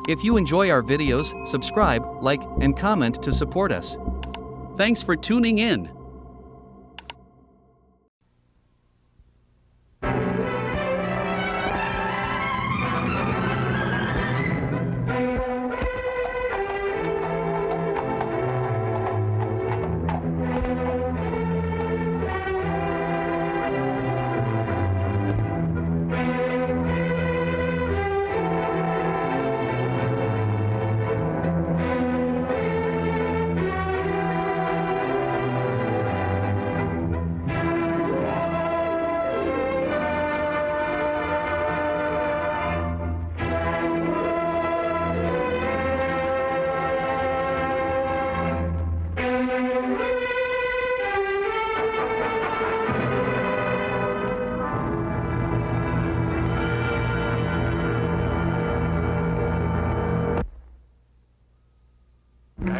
If you enjoy our videos, subscribe, like, and comment to support us. Thanks for tuning in.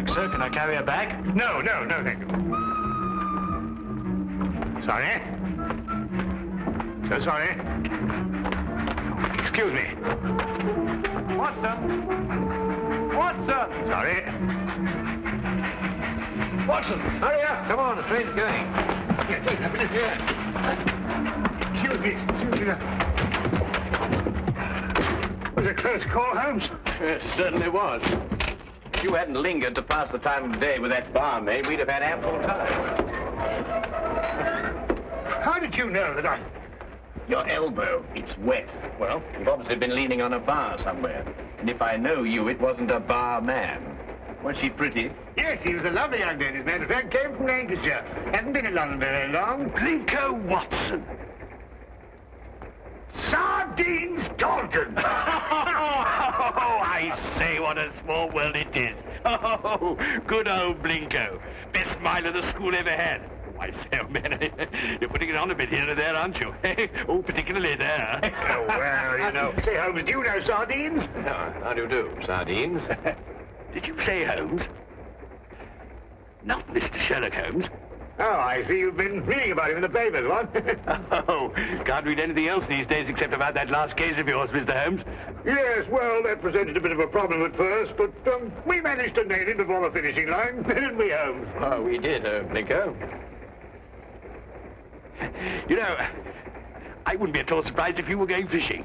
Sir, can I carry her back? No, thank you. Sorry. So sorry. Excuse me. What, sir? What, sir? Sorry. Watson, hurry up. Come on, the train's going. Yes, here. Excuse me. Was it a close call, Holmes? Yes, certainly was. If you hadn't lingered to pass the time of day with that barmaid, we'd have had ample time. How did you know that I... Your elbow, it's wet. Well, you've obviously been leaning on a bar somewhere. And if I know you, it wasn't a bar man. Was she pretty? Yes, he was a lovely young lady, as a matter of fact. Came from Lancashire. Hasn't been in London very long. Blinko Watson. Sardines Dalton! Oh, I say, what a small world it is. Oh, good old Blinko. Best smile of the school ever had. Oh, I say, oh, man, you're putting it on a bit here and there, aren't you? Oh, particularly there. Oh, well, you know. Say, Holmes, do you know sardines? No, how do you do, sardines? Did you say Holmes? Not Mr. Sherlock Holmes. Oh, I see you've been reading about him in the papers, what? Oh, can't read anything else these days except about that last case of yours, Mr. Holmes. Yes, well, that presented a bit of a problem at first, but we managed to nail him before the finishing line, didn't we, Holmes? Oh, we did, Blinko. You know, I wouldn't be at all surprised if you were going fishing.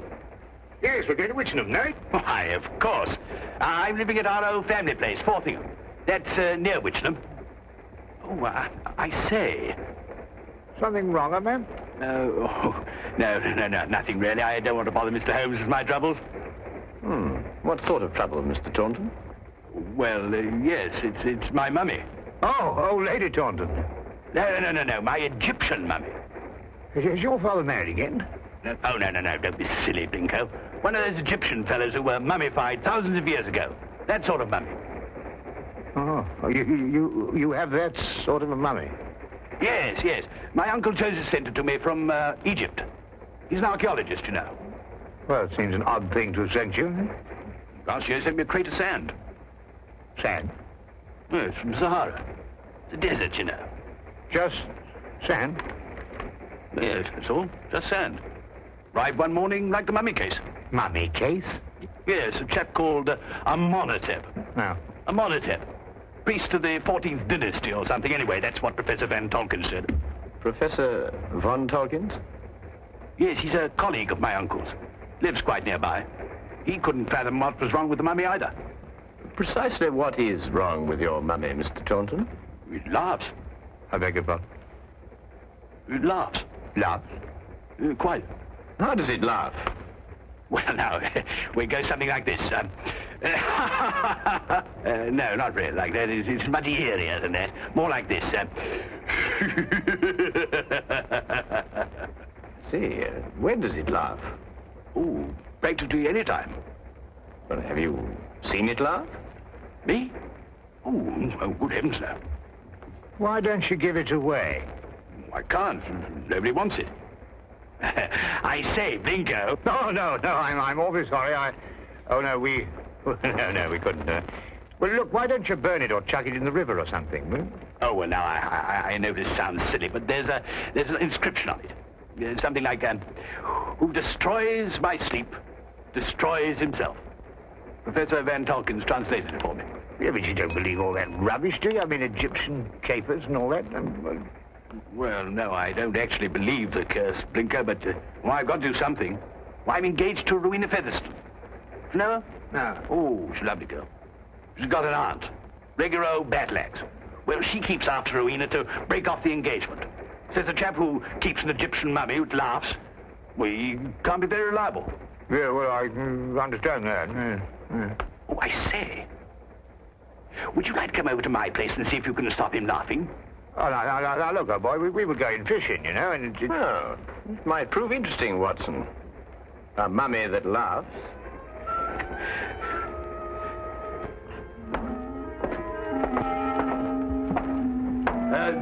Yes, we're going to Witchenham, no? Why, of course. I'm living at our old family place, Forthingham. That's near Witchenham. Oh, I say. Something wrong, man? No, nothing really. I don't want to bother Mr. Holmes with my troubles. What sort of trouble, Mr. Taunton? Well, yes, it's my mummy. Oh, old Lady Taunton. No, my Egyptian mummy. Is your father married again? Oh, no, don't be silly, Blinko. One of those Egyptian fellows who were mummified thousands of years ago. That sort of mummy. Oh, you have that sort of a mummy? Yes. My Uncle Joseph sent it to me from Egypt. He's an archaeologist, you know. Well, it seems an odd thing to have sent you. Last year he sent me a crate of sand. Sand? Yes, from Sahara. The desert, you know. Just sand? Yes, that's all. Just sand. Arrived one morning like the mummy case. Mummy case? Yes, a chap called Amenhotep. No. Amenhotep. Priest of the 14th dynasty or something. Anyway, that's what Professor Van Tolkien said. Professor Von Tolkien? Yes, he's a colleague of my uncle's. Lives quite nearby. He couldn't fathom what was wrong with the mummy either. Precisely what is wrong with your mummy, Mr. Taunton? It laughs. I beg your pardon? It laughs. Laughs? Quite. How does it laugh? Well, now, we go something like this. No, not really like that. It's much eerier than that. More like this. See, when does it laugh? Oh, practically any time. Well, have you seen it laugh? Me? Oh, good heavens, no. Why don't you give it away? I can't. Nobody wants it. I say, Blinko. No, I'm awfully sorry. We couldn't. Well, look, why don't you burn it or chuck it in the river or something? Hmm? Oh, well, now, I know this sounds silly, but there's an inscription on it. Something like, who destroys my sleep, destroys himself. Professor Van Tolkien's translated it for me. Yeah, but you don't believe all that rubbish, do you? I mean, Egyptian capers and all that. Well, no, I don't actually believe the curse, Blinker, but I've got to do something. Well, I'm engaged to Rowena Featherstone. You know her? No. Oh, she's a lovely girl. She's got an aunt, regular old battle-axe. Well, she keeps after Rowena to break off the engagement. Says a chap who keeps an Egyptian mummy who laughs, well, he can't be very reliable. Yeah, well, I understand that. Oh, I say. Would you like to come over to my place and see if you can stop him laughing? Oh, now, look, old boy, we were going fishing, you know, and... Oh, it might prove interesting, Watson. A mummy that laughs.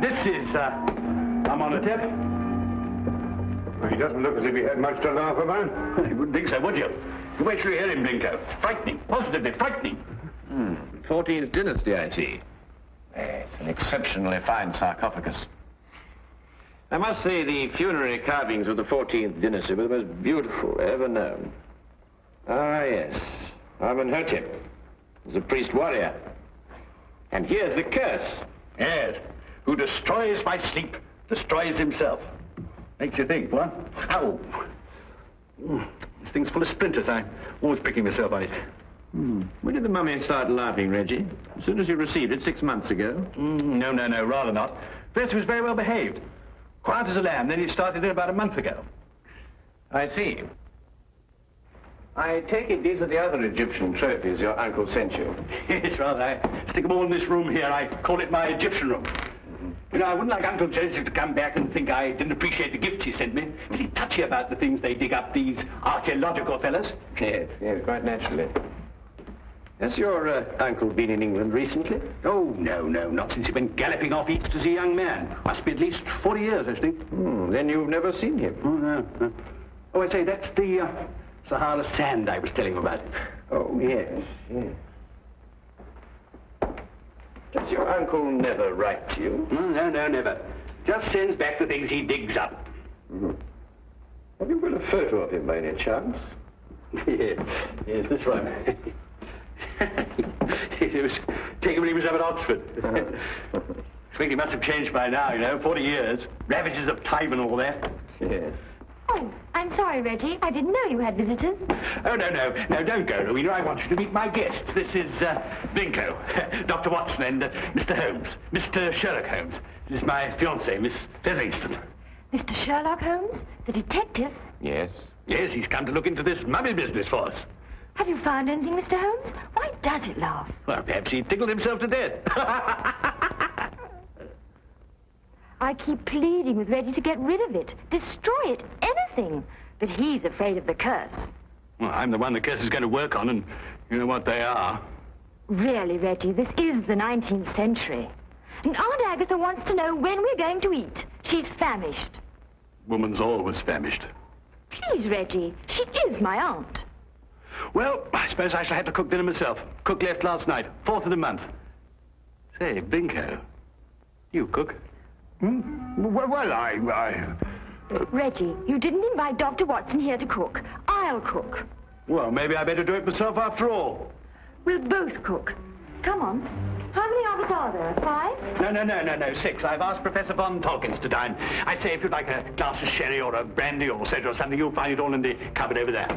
This is, Amenhotep. Well, he doesn't look as if he had much to laugh about. You wouldn't think so, would you? You wait till you hear him, Blinko. Frightening, positively frightening. 14th dynasty, I see. It's an exceptionally fine sarcophagus. I must say the funerary carvings of the 14th dynasty were the most beautiful ever known. Ah, yes. Amenhotep was a priest-warrior. And here's the curse. Yes. Who destroys by sleep, destroys himself. Makes you think, what? Ow. This thing's full of splinters. I'm always pricking myself on it. When did the mummy start laughing, Reggie? As soon as you received it 6 months ago? No, rather not. First, he was very well behaved. Quiet as a lamb, then he started in about a month ago. I see. I take it these are the other Egyptian trophies your uncle sent you. Yes, rather. I stick them all in this room here. I call it my Egyptian room. You know, I wouldn't like Uncle Joseph to come back and think I didn't appreciate the gifts he sent me. Pretty touchy about the things they dig up, these archaeological fellas. Yes, quite naturally. Has your uncle been in England recently? Oh, no, not since he went galloping off east as a young man. Must be at least 40 years, I think. Then you've never seen him? Oh, no. Oh, I say, that's the Sahara sand I was telling you about. Oh, yes. Does your uncle never write to you? No, never. Just sends back the things he digs up. Have you got a photo of him by any chance? Yes, this one. It was taken when he was up at Oxford. I think he must have changed by now, you know, 40 years. Ravages of time and all that. Yes. Oh, I'm sorry, Reggie. I didn't know you had visitors. Oh, no, don't go, Rowena. I want you to meet my guests. This is, Blinko, Dr. Watson and Mr. Holmes, Mr. Sherlock Holmes. This is my fiancée, Miss Featherington. Mr. Sherlock Holmes, the detective? Yes. Yes, he's come to look into this mummy business for us. Have you found anything, Mr. Holmes? Why does it laugh? Well, perhaps he tickled himself to death. I keep pleading with Reggie to get rid of it, destroy it, anything. But he's afraid of the curse. Well, I'm the one the curse is going to work on, and you know what they are. Really, Reggie, this is the 19th century. And Aunt Agatha wants to know when we're going to eat. She's famished. Woman's always famished. Please, Reggie, she is my aunt. Well, I suppose I shall have to cook dinner myself. Cook left last night, 4th of the month. Say, Blinko, you cook? Well, I... Reggie, you didn't invite Dr. Watson here to cook. I'll cook. Well, maybe I better do it myself after all. We'll both cook. Come on. How many of us are there? 5? No, 6. I've asked Professor Von Tolkins to dine. I say, if you'd like a glass of sherry or a brandy or soda or something, you'll find it all in the cupboard over there.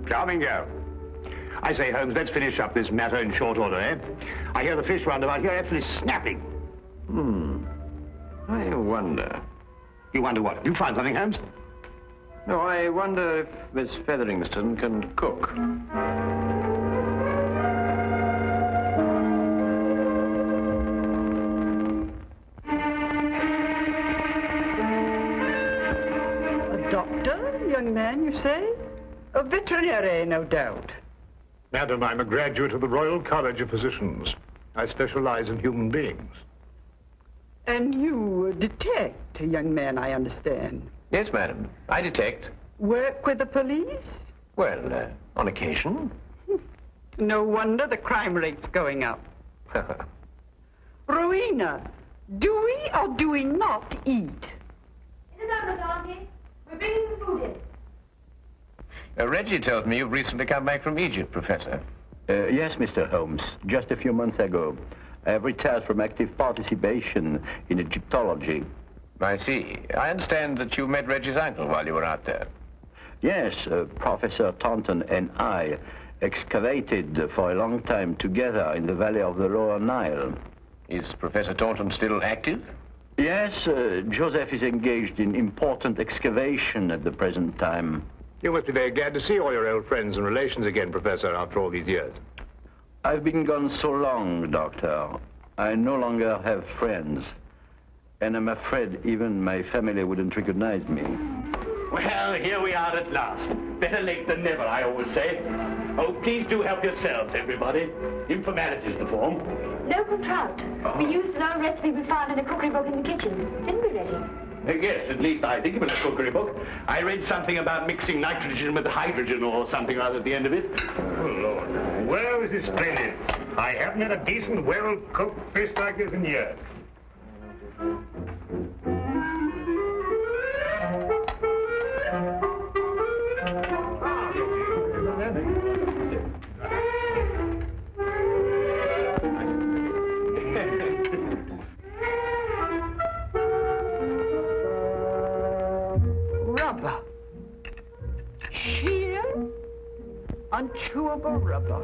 Charming girl. I say, Holmes, let's finish up this matter in short order, eh? I hear the fish round about here absolutely snapping. I wonder. You wonder what? You find something, Holmes? No, I wonder if Miss Featherington can cook. A doctor, young man, you say? A veterinary, no doubt. Madam, I'm a graduate of the Royal College of Physicians. I specialize in human beings. And you detect, young man, I understand. Yes, madam. I detect. Work with the police? Well, on occasion. No wonder the crime rate's going up. Rowena, do we or do we not eat? In a moment, Auntie. We're bringing the food in. Reggie tells me you've recently come back from Egypt, Professor. Yes, Mr. Holmes. Just a few months ago. I have retired from active participation in Egyptology. I see. I understand that you met Reggie's uncle while you were out there. Yes, Professor Taunton and I excavated for a long time together in the valley of the Lower Nile. Is Professor Taunton still active? Yes, Joseph is engaged in important excavation at the present time. You must be very glad to see all your old friends and relations again, Professor, after all these years. I've been gone so long, Doctor. I no longer have friends. And I'm afraid even my family wouldn't recognize me. Well, here we are at last. Better late than never, I always say. Oh, please do help yourselves, everybody. Informalities to form. Local trout. We used an old recipe we found in a cookery book in the kitchen. Didn't we, Reggie? Yes, at least I think it was a cookery book. I read something about mixing nitrogen with hydrogen or something or other at the end of it. Oh, Lord. Well, this is splendid. I haven't had a decent, well-cooked fish like this in years. Rubber. Sheer, unchewable rubber.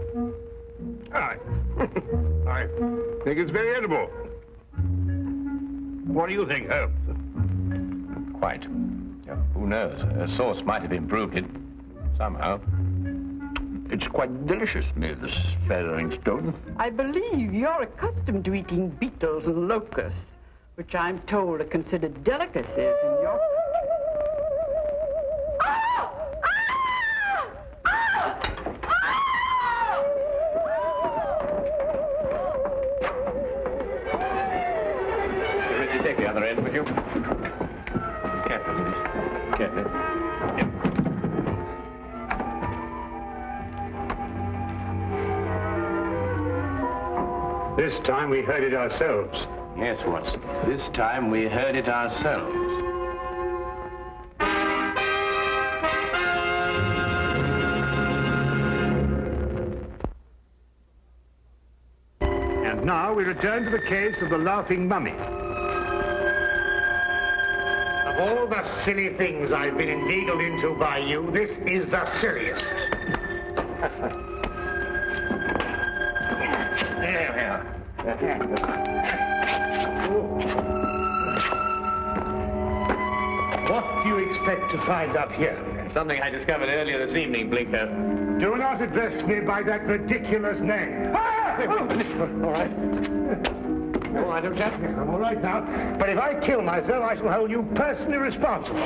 I think it's very edible. What do you think, Holmes? Quite. Who knows? A sauce might have improved it somehow. It's quite delicious, Miss Featheringstone. I believe you're accustomed to eating beetles and locusts, which I'm told are considered delicacies in your country. Take the other end, would you? Carefully, please. Carefully. Yep. This time we heard it ourselves. Yes, Watson. This time we heard it ourselves. And now we return to the case of the Laughing Mummy. Of all the silly things I've been inveigled into by you, this is the silliest. There we are. What do you expect to find up here? Something I discovered earlier this evening, Blinker. Do not address me by that ridiculous name. All right. All right, old chap. I'm all right now. But if I kill myself, I shall hold you personally responsible.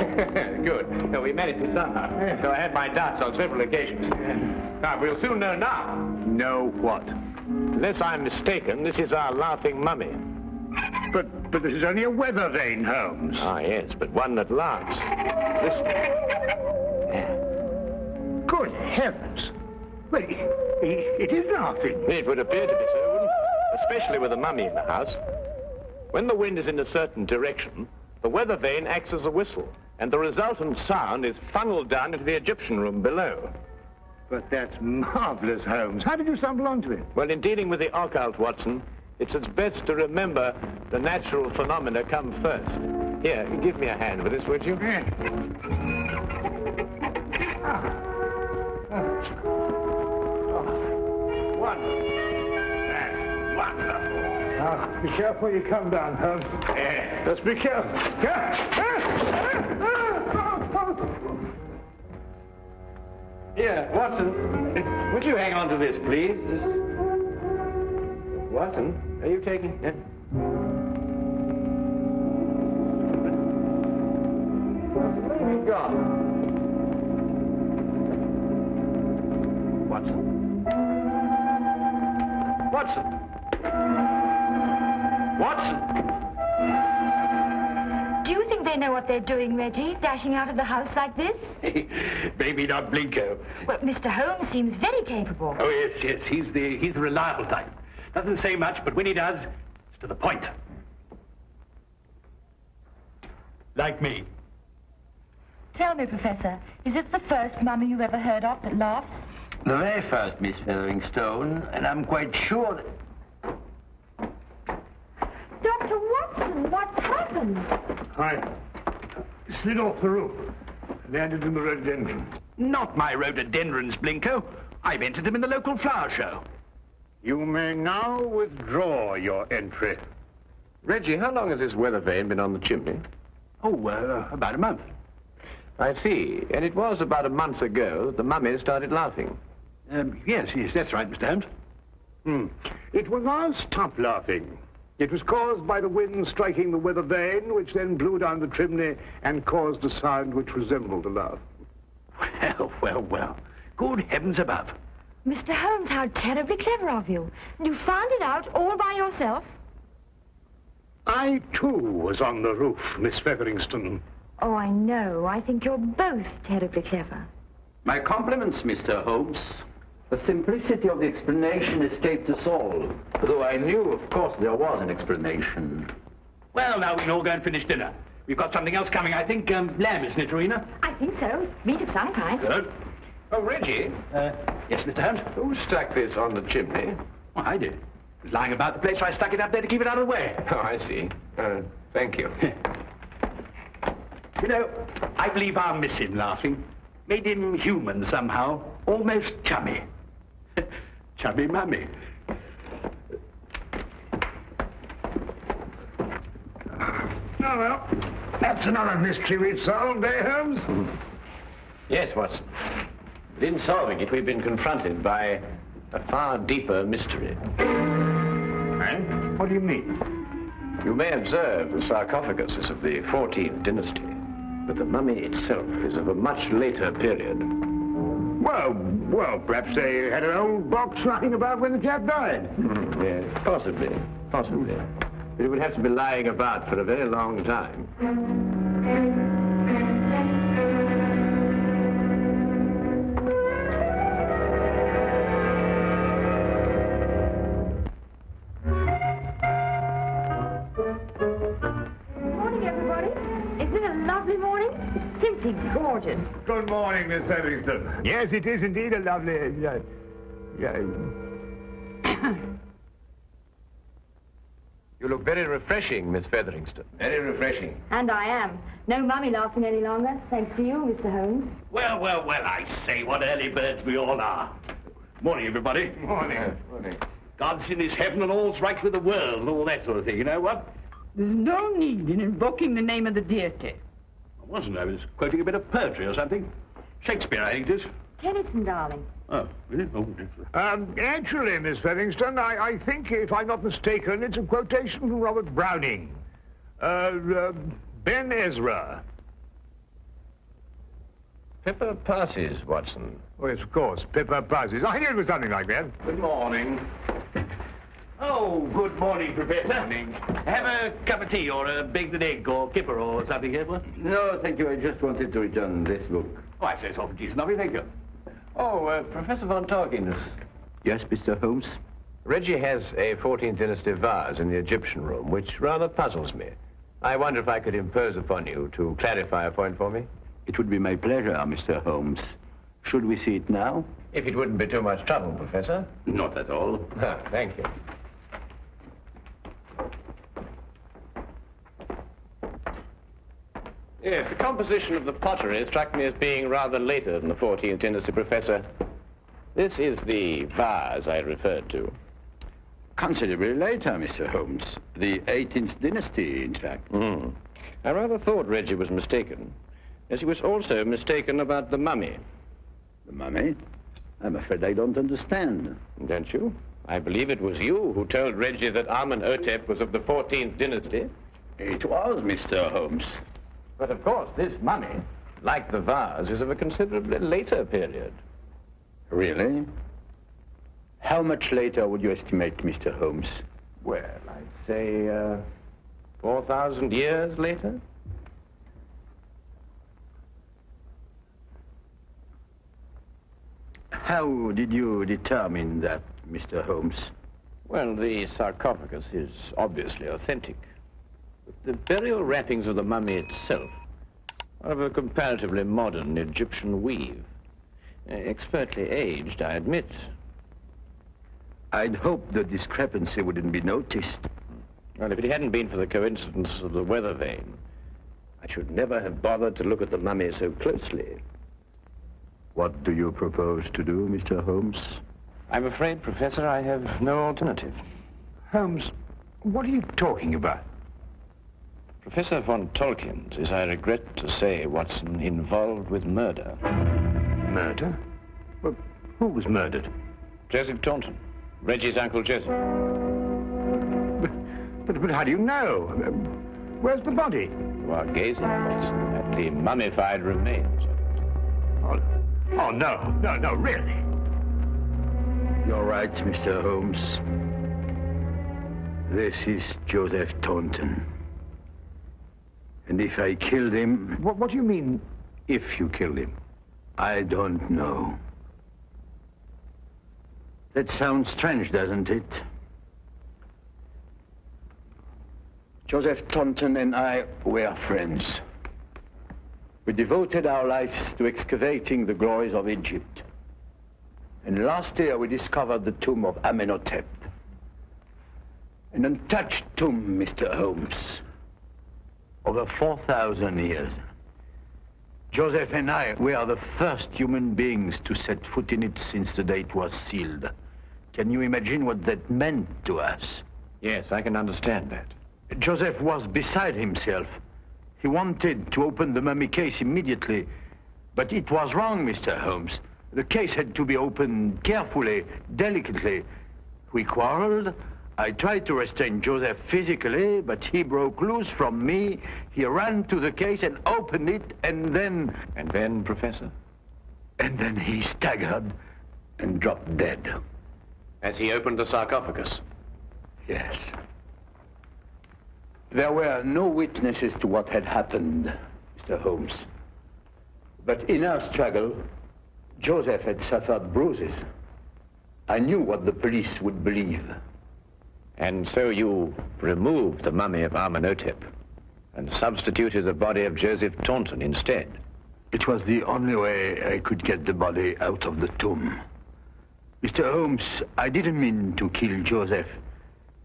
Good. No, we managed it somehow. So I had my doubts on several occasions. Now, we'll soon know now. Know what? Unless I'm mistaken, this is our laughing mummy. But this is only a weather vane, Holmes. Ah, yes, but one that laughs. Listen. Good heavens. Well, it is laughing. It would appear to be so, wouldn't it? Especially with a mummy in the house. When the wind is in a certain direction, the weather vane acts as a whistle, and the resultant sound is funneled down into the Egyptian room below. But that's marvelous, Holmes. How did you stumble onto it? Well, in dealing with the occult, Watson, it's as best to remember the natural phenomena come first. Here, give me a hand with this, would you? Wonderful. That's wonderful. Now, be careful you come down, Holmes. Yes. Just be careful. Here, Watson, would you hang on to this, please? Watson, are you taking it? Where have you gone? Watson? Watson? Watson? Do you think they know what they're doing, Reggie, dashing out of the house like this? Maybe not Blinko. Well, Mr. Holmes seems very capable. Oh, yes, he's the reliable type. Doesn't say much, but when he does, it's to the point. Like me. Tell me, Professor, is this the first mummy you ever heard of that laughs? The very first, Miss Featheringstone, and I'm quite sure that... Dr. Watson, what's happened? I slid off the roof. Landed in the rhododendron. Not my rhododendrons, Blinko. I've entered them in the local flower show. You may now withdraw your entry. Reggie, how long has this weather vane been on the chimney? Oh, about a month. I see. And it was about a month ago that the mummy started laughing. Yes, that's right, Mr. Holmes. It was our stop laughing. It was caused by the wind striking the weather vane, which then blew down the chimney and caused a sound which resembled a laugh. Well. Good heavens above. Mr. Holmes, how terribly clever of you. You found it out all by yourself? I, too, was on the roof, Miss Featheringstone. Oh, I know. I think you're both terribly clever. My compliments, Mr. Holmes. The simplicity of the explanation escaped us all, though I knew, of course, there was an explanation. Well, now we can all go and finish dinner. We've got something else coming, I think. Lamb, isn't it, Rowena? I think so. It's meat of some kind. Good. Oh, Reggie, Yes, Mr. Holmes? who stuck this on the chimney? Well, I did. It was lying about the place, so I stuck it up there to keep it out of the way. Oh, I see. Thank you. You know, I believe I'll miss him laughing. Made him human somehow. Almost chummy. Chummy mummy. Oh, well, that's another mystery we've solved, eh, Holmes? Yes, Watson. But in solving it, we've been confronted by a far deeper mystery. Eh? What do you mean? You may observe the sarcophagus is of the 14th dynasty, but the mummy itself is of a much later period. Well, perhaps they had an old box lying about when the chap died. Yes, possibly. But it would have to be lying about for a very long time. Simply gorgeous. Good morning, Miss Featheringstone. Yes, it is indeed a lovely... You look very refreshing, Miss Featheringstone. Very refreshing. And I am. No mummy laughing any longer, thanks to you, Mr. Holmes. Well, I say, what early birds we all are. Morning, everybody. Morning. God's in his heaven and all's right with the world and all that sort of thing, you know what? There's no need in invoking the name of the deity. I was quoting a bit of poetry or something. Shakespeare, I think it is. Tennyson, darling. Oh, really? Oh, Actually, Miss Featheringstone, I think, if I'm not mistaken, it's a quotation from Robert Browning. Ben Ezra. Pippa passes, Watson. Oh, yes, of course, Pippa passes. I knew it was something like that. Good morning. Oh, good morning, Professor. Morning. Have a cup of tea or a baked egg or kipper or something here, what? No, thank you. I just wanted to return this book. Oh, I say it's awful decent of you, thank you. Oh, Professor Von Torkins. Yes, Mr. Holmes? Reggie has a 14th dynasty vase in the Egyptian room, which rather puzzles me. I wonder if I could impose upon you to clarify a point for me? It would be my pleasure, Mr. Holmes. Should we see it now? If it wouldn't be too much trouble, Professor. Not at all. Thank you. Yes, the composition of the pottery struck me as being rather later than the 14th dynasty, Professor. This is the vase I referred to. Considerably later, Mr. Holmes. The 18th dynasty, in fact. I rather thought Reggie was mistaken, as he was also mistaken about the mummy. The mummy? I'm afraid I don't understand. Don't you? I believe it was you who told Reggie that Amenhotep was of the 14th dynasty. It was, Mr. Holmes. But of course, this mummy, like the vase, is of a considerably later period. Really? How much later would you estimate, Mr. Holmes? Well, I'd say 4,000 years later. How did you determine that, Mr. Holmes? Well, the sarcophagus is obviously authentic. But the burial wrappings of the mummy itself Of a comparatively modern Egyptian weave. Expertly aged, I admit. I'd hoped the discrepancy wouldn't be noticed. Well, if it hadn't been for the coincidence of the weather vane, I should never have bothered to look at the mummy so closely. What do you propose to do, Mr. Holmes? I'm afraid, Professor, I have no alternative. Holmes, what are you talking about? Professor von Tolkien is, I regret to say, Watson, involved with murder. Murder? Well, who was murdered? Joseph Taunton, Reggie's Uncle Joseph. But how do you know? Where's the body? You are gazing, Watson, at the mummified remains. Oh, no, really. You're right, Mr. Holmes. This is Joseph Taunton. And if I killed him... What do you mean, if you killed him? I don't know. That sounds strange, doesn't it? Joseph Taunton and I were friends. We devoted our lives to excavating the glories of Egypt. And last year we discovered the tomb of Amenhotep. An untouched tomb, Mr. Holmes. Over 4,000 years. Joseph and I were the first human beings to set foot in it since the day it was sealed. Can you imagine what that meant to us? Yes, I can understand that. Joseph was beside himself. He wanted to open the mummy case immediately, but it was wrong, Mr. Holmes. The case had to be opened carefully, delicately. We quarreled. I tried to restrain Joseph physically, but he broke loose from me. He ran to the case and opened it, and then... And then, Professor? And then he staggered and dropped dead. As he opened the sarcophagus? Yes. There were no witnesses to what had happened, Mr. Holmes. But in our struggle, Joseph had suffered bruises. I knew what the police would believe. And so you removed the mummy of Amenhotep and substituted the body of Joseph Taunton instead? It was the only way I could get the body out of the tomb. Mr. Holmes, I didn't mean to kill Joseph.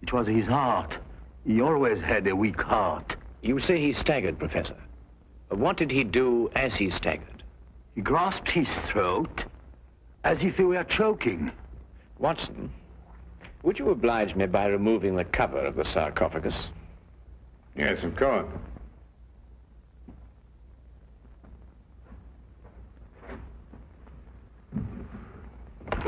It was his heart. He always had a weak heart. You say he staggered, Professor. What did he do as he staggered? He grasped his throat as if he were choking. Watson, would you oblige me by removing the cover of the sarcophagus? Yes, of course.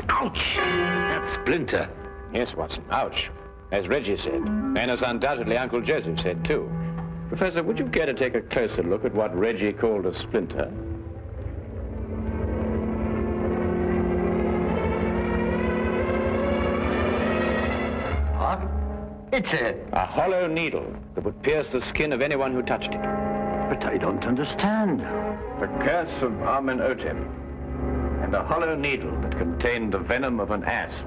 Ouch! That splinter. Yes, Watson, ouch. As Reggie said, and as undoubtedly Uncle Joseph said, too. Professor, would you care to take a closer look at what Reggie called a splinter? What? It's a hollow needle that would pierce the skin of anyone who touched it. But I don't understand. The curse of Amenhotep, and a hollow needle that contained the venom of an asp.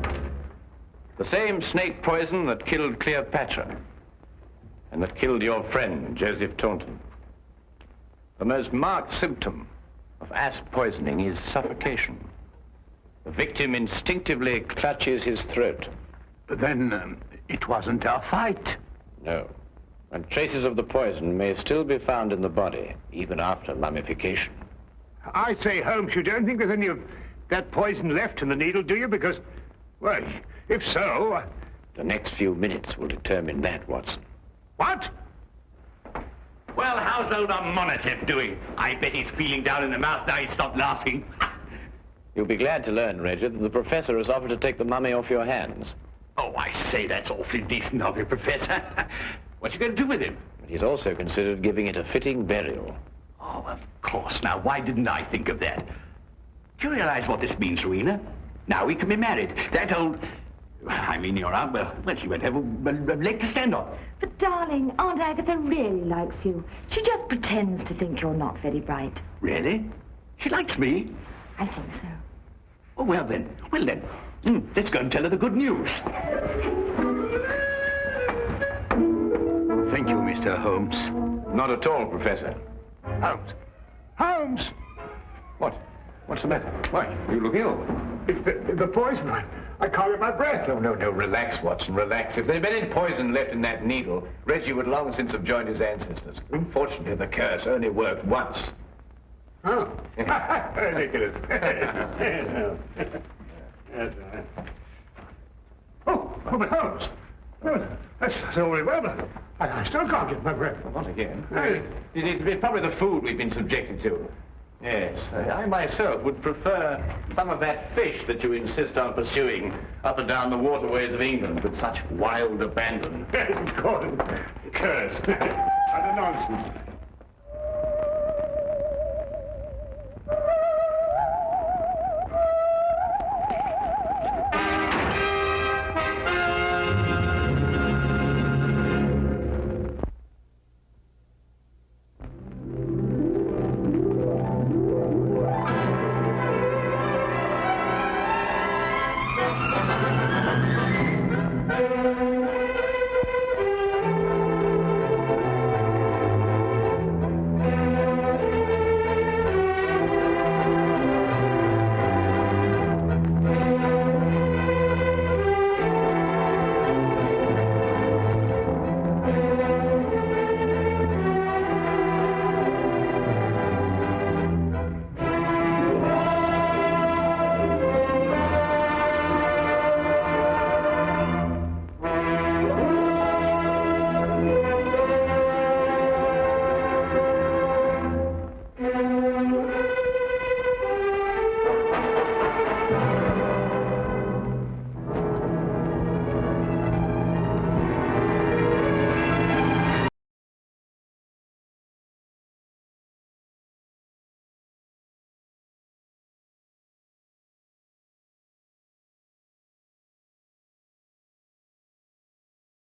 The same snake poison that killed Cleopatra, and that killed your friend, Joseph Taunton. The most marked symptom of asp poisoning is suffocation. The victim instinctively clutches his throat. But then, it wasn't our fight. No. And traces of the poison may still be found in the body, even after mummification. I say, Holmes, you don't think there's any of that poison left in the needle, do you? Because, well, if so... The next few minutes will determine that, Watson. What? Well, how's old Amenhotep doing? I bet he's feeling down in the mouth now he's stopped laughing. You'll be glad to learn, Reggie, that the professor has offered to take the mummy off your hands. Oh, I say, that's awfully decent of you, Professor. What you going to do with him? He's also considered giving it a fitting burial. Oh, of course. Now, why didn't I think of that? Do you realize what this means, Rowena? Now we can be married. That old... I mean, your aunt, well, she won't have a leg to stand on. But, darling, Aunt Agatha really likes you. She just pretends to think you're not very bright. Really? She likes me? I think so. Oh, well then. Let's go and tell her the good news. Thank you, Mr. Holmes. Not at all, Professor. Holmes, Holmes! What? What's the matter? Why, you look ill. It's the poison. I can't get my breath. No, relax, Watson, relax. If there'd been any poison left in that needle, Reggie would long since have joined his ancestors. Unfortunately, the curse only worked once. Oh. Ridiculous. Yes, but Holmes. No, that's all very well, but I still can't get my breath. Not again. It's probably the food we've been subjected to. Yes, I myself would prefer some of that fish that you insist on pursuing up and down the waterways of England with such wild abandon. Yes, of course. Curse. Utter nonsense.